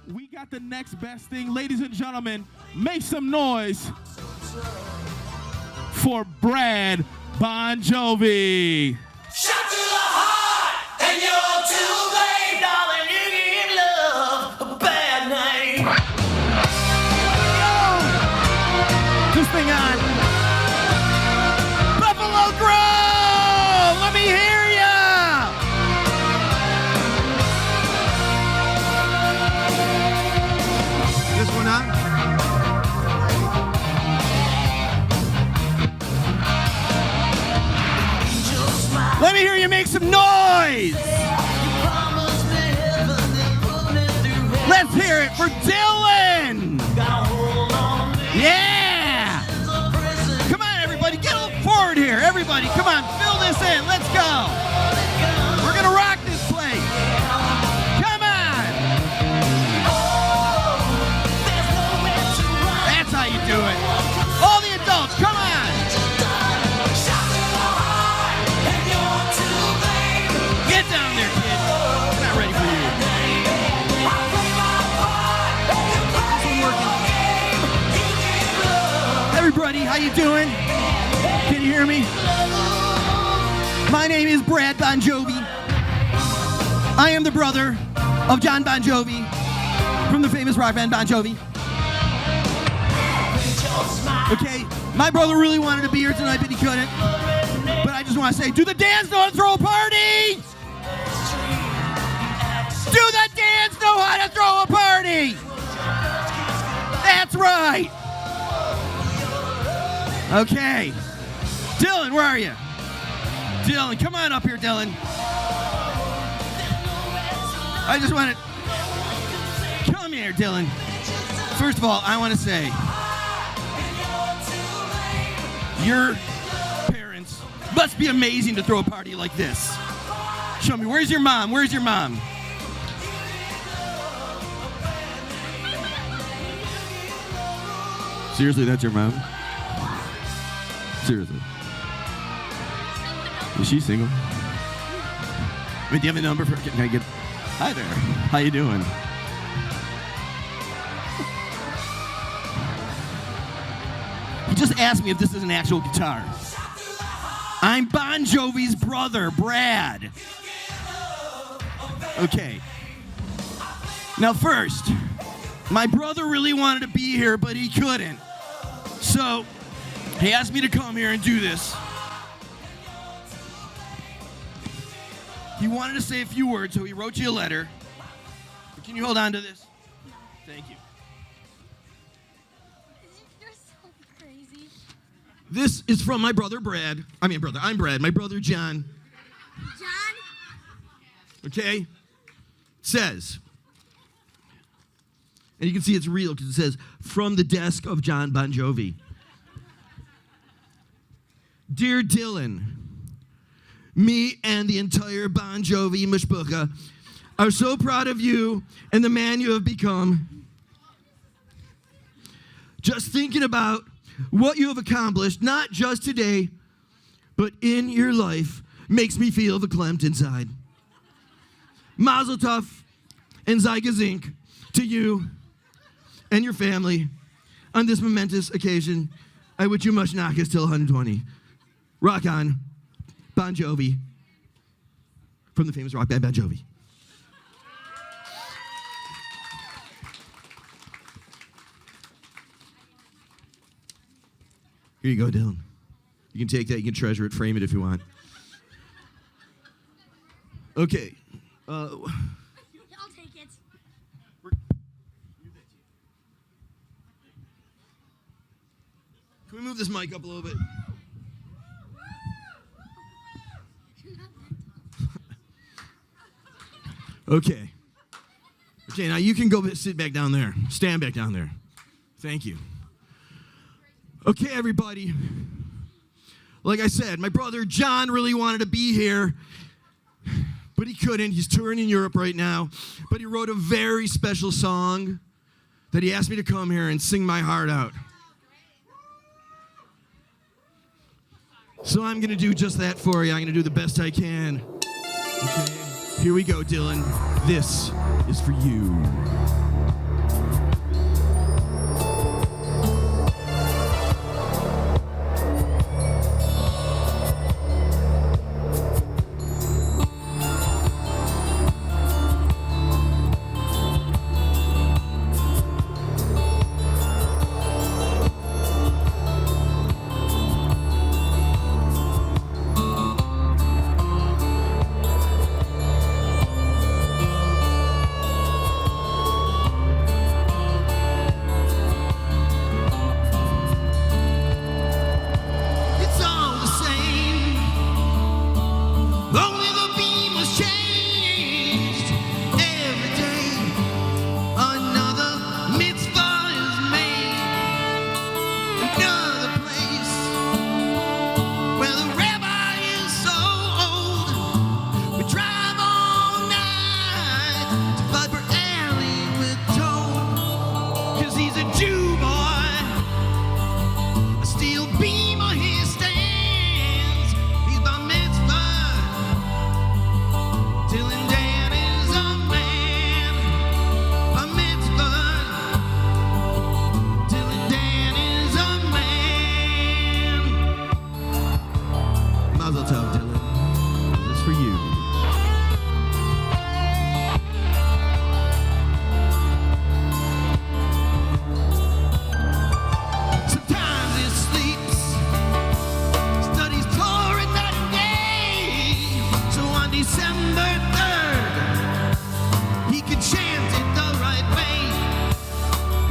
We got the next best thing. Ladies and gentlemen, make some noise for Brad Bon Jovi. Shot to the heart, and you're too late, darling. You give love a bad name. This thing on Buffalo Grove. Let me hear ya. This one on? Let me hear you make some noise. Let's hear it for Dylan. Yeah. Come on, everybody. Get a little forward here. Everybody, come on. Fill this in. Let's go. We're going to rock this place. Come on. That's how you do it. All the adults, come on. Get down there, kid. I'm not ready for you. This one working. Everybody, how you doing? Can you hear me? My name is Brad Bon Jovi. I am the brother of Jon Bon Jovi from the famous rock band Bon Jovi. Okay, my brother really wanted to be here tonight, but he couldn't. But I just want to say, do the Dans know how to throw a party? Do the Dans know how to throw a party? That's right. Okay. Dylan, where are you? Dylan, come on up here, Dylan. I just want to... Come here, Dylan. First of all, I want to say... Your parents must be amazing to throw a party like this. Show me, where's your mom? Where's your mom? Seriously, that's your mom? Seriously. Is she single? Wait, do you have a number for... Can I get... Hi there. How you doing? He just asked me if this is an actual guitar. I'm Bon Jovi's brother, Brad. Okay. Now first, my brother really wanted to be here, but he couldn't. So, he asked me to come here and do this. He wanted to say a few words, so he wrote you a letter. Can you hold on to this? Thank you. You're so crazy. This is from my brother, Brad. I'm Brad. My brother, John. John? Okay? Says, and you can see it's real because it says, from the desk of Jon Bon Jovi. Dear Dylan, me and the entire Bon Jovi mishpucha are so proud of you and the man you have become. Just thinking about what you have accomplished, not just today, but in your life, makes me feel verklempt inside. Mazel tov and Sei Gesink to you and your family on this momentous occasion. I wish you much knockers till 120. Rock on, Bon Jovi, from the famous rock band Bon Jovi. Here you go, Dylan. You can take that, you can treasure it, frame it if you want. Okay. I'll take it. Can we move this mic up a little bit? Okay. Okay, now you can go sit back down there. Stand back down there. Thank you. Okay, everybody. Like I said, my brother John really wanted to be here, but he couldn't. He's touring in Europe right now. But he wrote a very special song that he asked me to come here and sing my heart out. So I'm going to do just that for you. I'm going to do the best I can. Okay, here we go, Dylan. This is for you.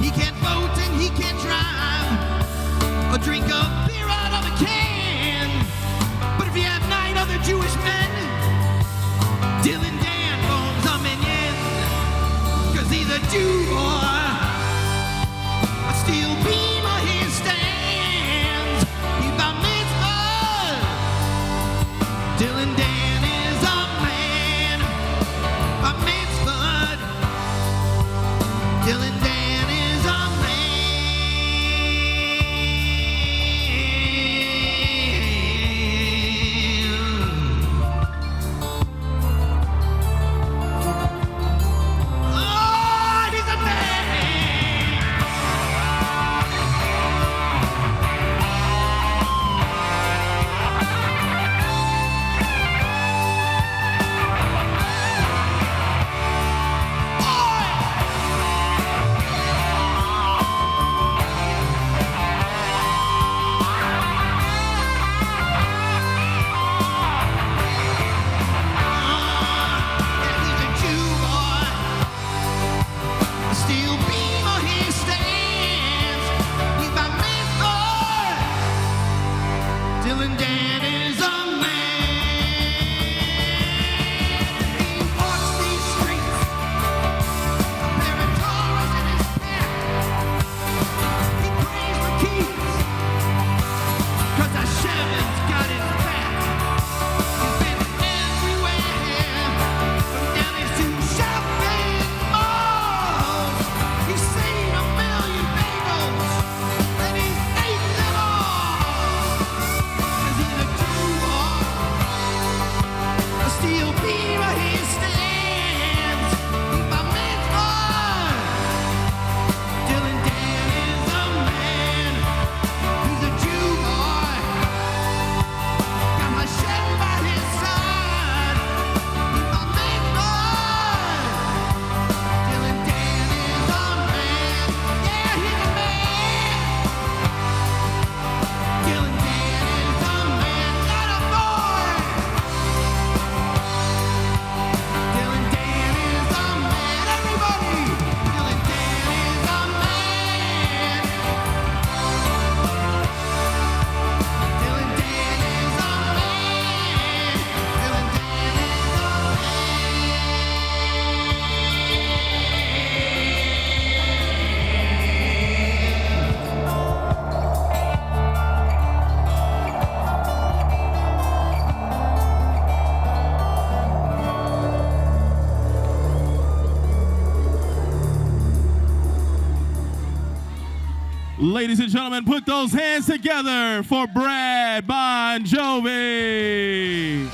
He can't vote and he can't drive or drink a beer out of a can. But if you have 9 other Jewish men, Dylan Dan forms a minion. 'Cause he's a Jew boy. A steel beam of his stands. He's Bar Mitzvah. Dylan Dan is a man. Bar Mitzvah. Dylan Dan is a man. Oh, he's a man. He's a Jew boy. A steel beam on his stands. He's Bar Mitzvah. Dylan Dan is a man. He walks these streets, a pair of Taurus in his pack. He prays for keys, 'cause Hashem's got his back. He's been everywhere, from delis to shopping malls. He's seen a million bagels, and he's ate them all. 'Cause he's a Jew boy, a steel beam of his stands. He's Bar Mitzvah. Dylan Dan is a man. He's a Jew boy. Got Hashem by his side. He's Bar Mitzvah. Dylan Dan is a man. Yeah, he's a man. Dylan Dan is a man. Not a boy. Dylan Dan is a man. Everybody. Dylan Dan is a man. Dylan Dan is a man. Dylan Dan is a Ladies and gentlemen, put those hands together for Brad Bon Jovi.